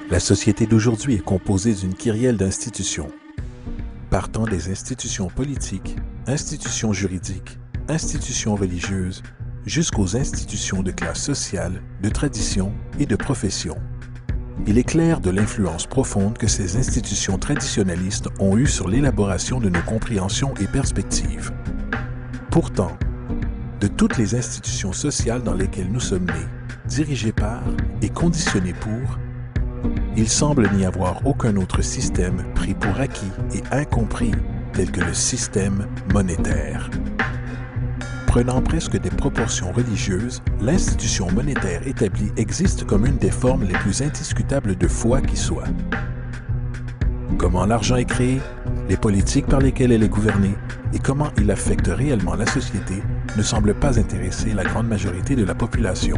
La société d'aujourd'hui est composée d'une kyrielle d'institutions. Partant des institutions politiques, institutions juridiques, institutions religieuses, jusqu'aux institutions de classe sociale, de tradition et de profession. Il est clair de l'influence profonde que ces institutions traditionnalistes ont eue sur l'élaboration de nos compréhensions et perspectives. Pourtant, de toutes les institutions sociales dans lesquelles nous sommes nés, dirigées par et conditionnées pour, il semble n'y avoir aucun autre système pris pour acquis et incompris tel que le système monétaire. Prenant presque des proportions religieuses, l'institution monétaire établie existe comme une des formes les plus indiscutables de foi qui soit. Comment l'argent est créé, les politiques par lesquelles elle est gouvernée et comment il affecte réellement la société ne semblent pas intéresser la grande majorité de la population.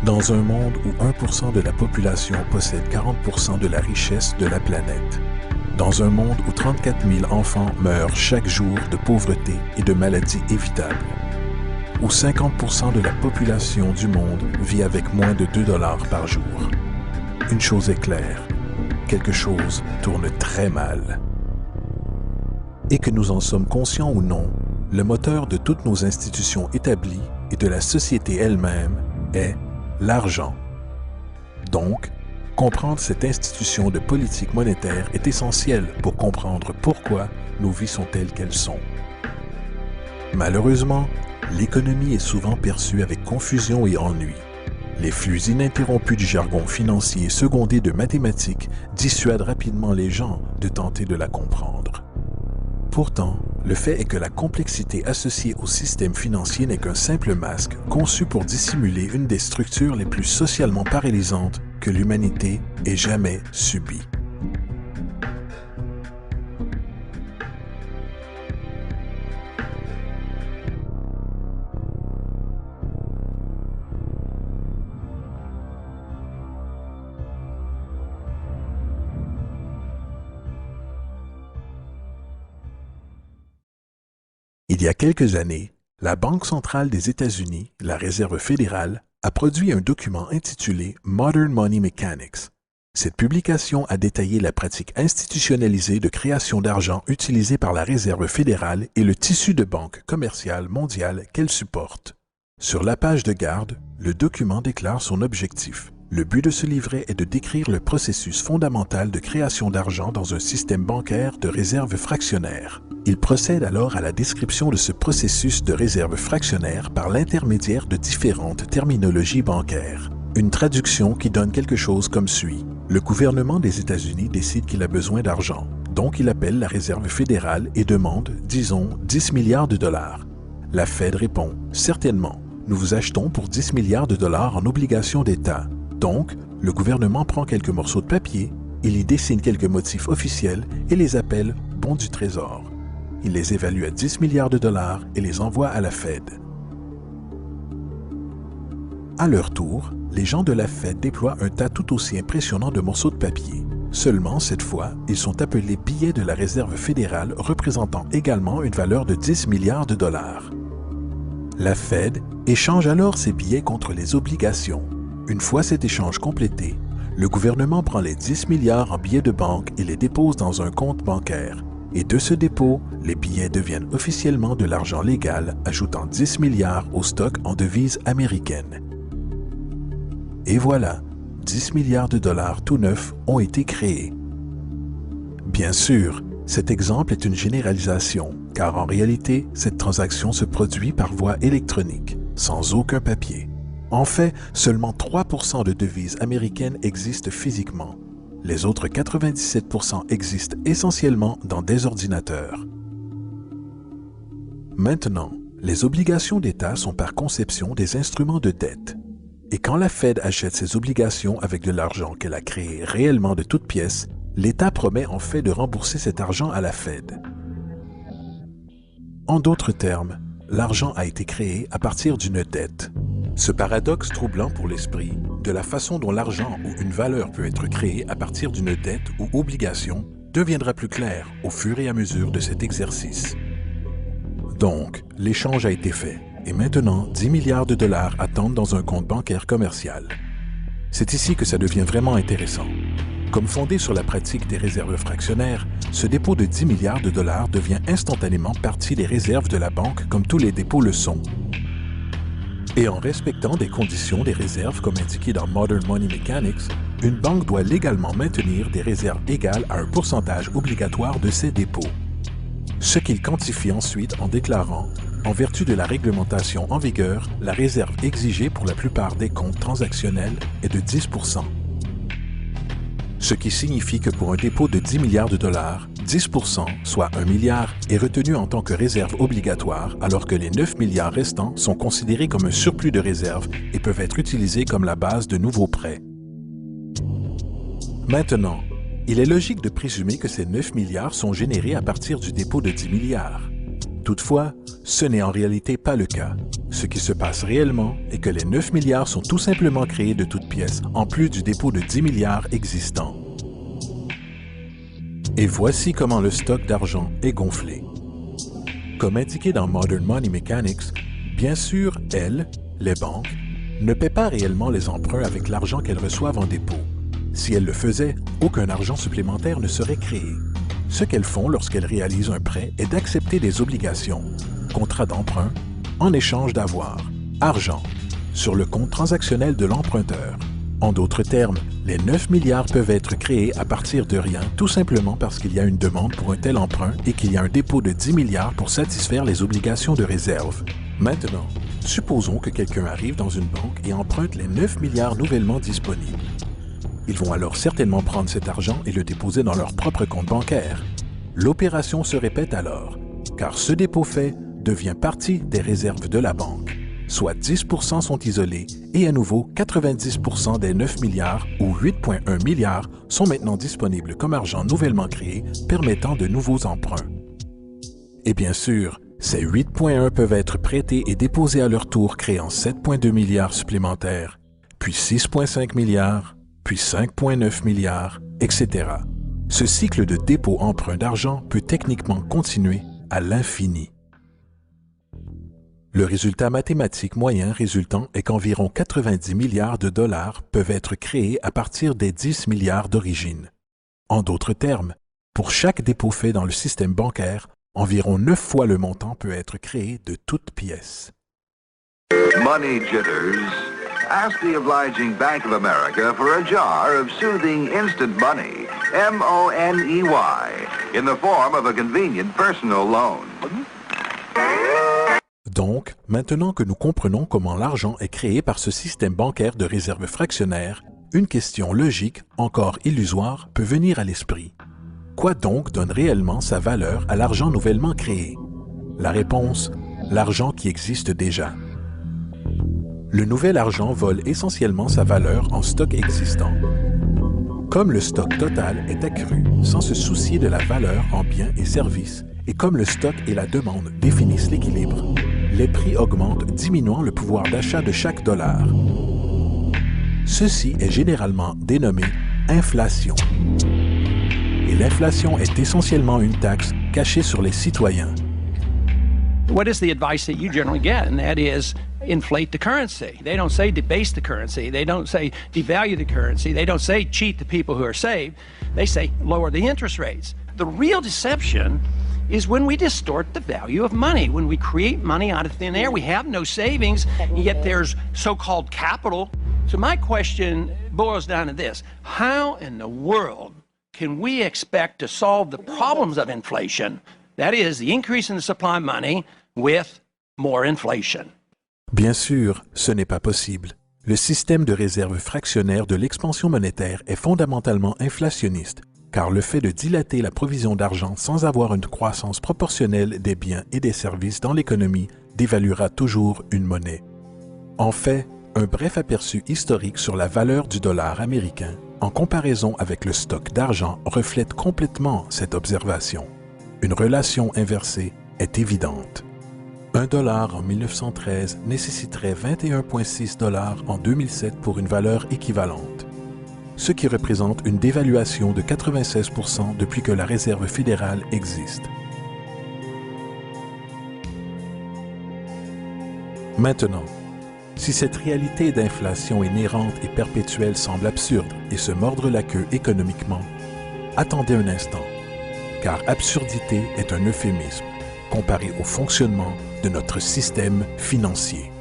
Dans un monde où 1% de la population possède 40% de la richesse de la planète, dans un monde où 34 000 enfants meurent chaque jour de pauvreté et de maladies évitables, où 50% de la population du monde vit avec moins de 2 $ par jour, une chose est claire, quelque chose tourne très mal. Et que nous en sommes conscients ou non, le moteur de toutes nos institutions établies et de la société elle-même est l'argent. Donc, comprendre cette institution de politique monétaire est essentiel pour comprendre pourquoi nos vies sont telles qu'elles sont. Malheureusement, l'économie est souvent perçue avec confusion et ennui. Les flux ininterrompus du jargon financier secondé de mathématiques dissuadent rapidement les gens de tenter de la comprendre. Pourtant, le fait est que la complexité associée au système financier n'est qu'un simple masque conçu pour dissimuler une des structures les plus socialement paralysantes que l'humanité ait jamais subies. Il y a quelques années, la Banque centrale des États-Unis, la Réserve fédérale, a produit un document intitulé Modern Money Mechanics. Cette publication a détaillé la pratique institutionnalisée de création d'argent utilisée par la Réserve fédérale et le tissu de banques commerciales mondiales qu'elle supporte. Sur la page de garde, le document déclare son objectif. Le but de ce livret est de décrire le processus fondamental de création d'argent dans un système bancaire de réserve fractionnaire. Il procède alors à la description de ce processus de réserve fractionnaire par l'intermédiaire de différentes terminologies bancaires. Une traduction qui donne quelque chose comme suit. Le gouvernement des États-Unis décide qu'il a besoin d'argent, donc il appelle la Réserve fédérale et demande, disons, 10 milliards de dollars. La Fed répond, certainement, nous vous achetons pour 10 milliards de dollars en obligations d'État. Donc, le gouvernement prend quelques morceaux de papier, il y dessine quelques motifs officiels et les appelle bons du trésor. Il les évalue à 10 milliards de dollars et les envoie à la Fed. À leur tour, les gens de la Fed déploient un tas tout aussi impressionnant de morceaux de papier. Seulement, cette fois, ils sont appelés billets de la Réserve fédérale représentant également une valeur de 10 milliards de dollars. La Fed échange alors ces billets contre les obligations. Une fois cet échange complété, le gouvernement prend les 10 milliards en billets de banque et les dépose dans un compte bancaire. Et de ce dépôt, les billets deviennent officiellement de l'argent légal, ajoutant 10 milliards au stock en devises américaines. Et voilà, 10 milliards de dollars tout neufs ont été créés. Bien sûr, cet exemple est une généralisation, car en réalité, cette transaction se produit par voie électronique, sans aucun papier. En fait, seulement 3% de devises américaines existent physiquement. Les autres 97% existent essentiellement dans des ordinateurs. Maintenant, les obligations d'État sont par conception des instruments de dette. Et quand la Fed achète ses obligations avec de l'argent qu'elle a créé réellement de toutes pièces, l'État promet en fait de rembourser cet argent à la Fed. En d'autres termes, l'argent a été créé à partir d'une dette. Ce paradoxe troublant pour l'esprit, de la façon dont l'argent ou une valeur peut être créée à partir d'une dette ou obligation, deviendra plus clair au fur et à mesure de cet exercice. Donc, l'échange a été fait et maintenant 10 milliards de dollars attendent dans un compte bancaire commercial. C'est ici que ça devient vraiment intéressant. Comme fondé sur la pratique des réserves fractionnaires, ce dépôt de 10 milliards de dollars devient instantanément partie des réserves de la banque comme tous les dépôts le sont. Et en respectant des conditions des réserves comme indiqué dans Modern Money Mechanics, une banque doit légalement maintenir des réserves égales à un pourcentage obligatoire de ses dépôts. Ce qu'il quantifie ensuite en déclarant, en vertu de la réglementation en vigueur, la réserve exigée pour la plupart des comptes transactionnels est de 10 %. Ce qui signifie que pour un dépôt de 10 milliards de dollars, 10 %, soit 1 milliard, est retenu en tant que réserve obligatoire, alors que les 9 milliards restants sont considérés comme un surplus de réserve et peuvent être utilisés comme la base de nouveaux prêts. Maintenant, il est logique de présumer que ces 9 milliards sont générés à partir du dépôt de 10 milliards. Toutefois, ce n'est en réalité pas le cas. Ce qui se passe réellement est que les 9 milliards sont tout simplement créés de toutes pièces, en plus du dépôt de 10 milliards existant. Et voici comment le stock d'argent est gonflé. Comme indiqué dans Modern Money Mechanics, bien sûr, elles, les banques, ne paient pas réellement les emprunts avec l'argent qu'elles reçoivent en dépôt. Si elles le faisaient, aucun argent supplémentaire ne serait créé. Ce qu'elles font lorsqu'elles réalisent un prêt est d'accepter des obligations, contrats d'emprunt, en échange d'avoir, argent, sur le compte transactionnel de l'emprunteur. En d'autres termes, les 9 milliards peuvent être créés à partir de rien tout simplement parce qu'il y a une demande pour un tel emprunt et qu'il y a un dépôt de 10 milliards pour satisfaire les obligations de réserve. Maintenant, supposons que quelqu'un arrive dans une banque et emprunte les 9 milliards nouvellement disponibles. Ils vont alors certainement prendre cet argent et le déposer dans leur propre compte bancaire. L'opération se répète alors, car ce dépôt fait devient partie des réserves de la banque. Soit 10 % sont isolés et à nouveau 90 % des 9 milliards ou 8,1 milliards sont maintenant disponibles comme argent nouvellement créé permettant de nouveaux emprunts. Et bien sûr, ces 8,1 peuvent être prêtés et déposés à leur tour créant 7,2 milliards supplémentaires, puis 6,5 milliards, puis 5,9 milliards, etc. Ce cycle de dépôt-emprunt d'argent peut techniquement continuer à l'infini. Le résultat mathématique moyen résultant est qu'environ 90 milliards de dollars peuvent être créés à partir des 10 milliards d'origine. En d'autres termes, pour chaque dépôt fait dans le système bancaire, environ 9 fois le montant peut être créé de toutes pièces. Money jitters. Ask the obliging Bank of America for a jar of soothing instant money, M-O-N-E-Y, in the form of a convenient personal loan. Donc, maintenant que nous comprenons comment l'argent est créé par ce système bancaire de réserve fractionnaire, une question logique, encore illusoire, peut venir à l'esprit. Quoi donc donne réellement sa valeur à l'argent nouvellement créé? La réponse, l'argent qui existe déjà. Le nouvel argent vole essentiellement sa valeur en stock existant. Comme le stock total est accru sans se soucier de la valeur en biens et services, et comme le stock et la demande définissent l'équilibre, les prix augmentent diminuant le pouvoir d'achat de chaque dollar. Ceci est généralement dénommé inflation. Et l'inflation est essentiellement une taxe cachée sur les citoyens. What is the advice that you generally get? And that is inflate the currency. They don't say debase the currency. They don't say devalue the currency. They don't say cheat the people who are saved. They say lower the interest rates. The real deception is when we distort the value of money. When we create money out of thin air, we have no savings, and yet there's so-called capital. So my question boils down to this. How in the world can we expect to solve the problems of inflation, that is, the increase in the supply of money, with more inflation? Bien sûr, ce n'est pas possible. Le système de réserve fractionnaire de l'expansion monétaire est fondamentalement inflationniste, car le fait de dilater la provision d'argent sans avoir une croissance proportionnelle des biens et des services dans l'économie dévaluera toujours une monnaie. En fait, un bref aperçu historique sur la valeur du dollar américain en comparaison avec le stock d'argent reflète complètement cette observation. Une relation inversée est évidente. $1 en 1913 nécessiterait 21,6 $ en 2007 pour une valeur équivalente. ce qui représente une dévaluation de 96% depuis que la Réserve fédérale existe. Maintenant, si cette réalité d'inflation inhérente et perpétuelle semble absurde et se mordre la queue économiquement, attendez un instant, car absurdité est un euphémisme comparé au fonctionnement de notre système financier.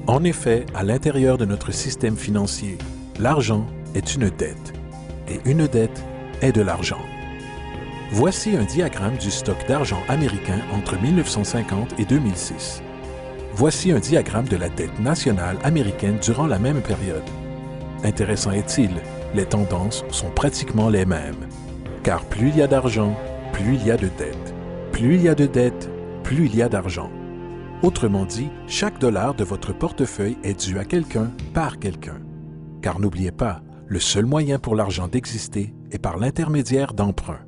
En effet, à l'intérieur de notre système financier, l'argent est une dette, et une dette est de l'argent. Voici un diagramme du stock d'argent américain entre 1950 et 2006. Voici un diagramme de la dette nationale américaine durant la même période. Intéressant est-il, les tendances sont pratiquement les mêmes. Car plus il y a d'argent, plus il y a de dettes. Plus il y a de dettes, plus il y a d'argent. Autrement dit, chaque dollar de votre portefeuille est dû à quelqu'un par quelqu'un. Car n'oubliez pas, le seul moyen pour l'argent d'exister est par l'intermédiaire d'emprunts.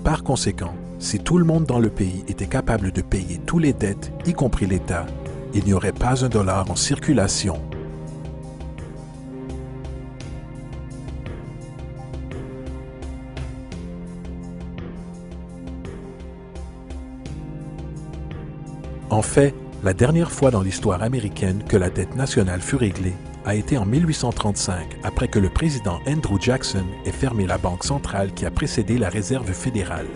Par conséquent, si tout le monde dans le pays était capable de payer tous les dettes, y compris l'État, il n'y aurait pas un dollar en circulation. En fait, la dernière fois dans l'histoire américaine que la dette nationale fut réglée a été en 1835, après que le président Andrew Jackson ait fermé la banque centrale qui a précédé la Réserve fédérale.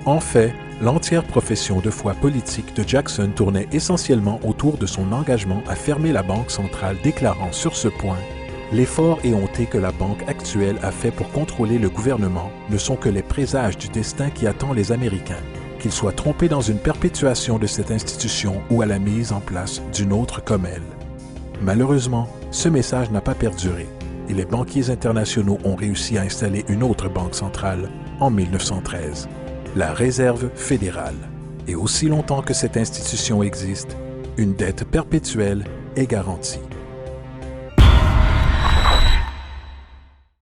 En fait, l'entière profession de foi politique de Jackson tournait essentiellement autour de son engagement à fermer la banque centrale, déclarant sur ce point « L'effort éhonté que la banque actuelle a fait pour contrôler le gouvernement ne sont que les présages du destin qui attend les Américains, qu'ils soient trompés dans une perpétuation de cette institution ou à la mise en place d'une autre comme elle. » Malheureusement, ce message n'a pas perduré et les banquiers internationaux ont réussi à installer une autre banque centrale en 1913. La Réserve fédérale. Et aussi longtemps que cette institution existe, une dette perpétuelle est garantie.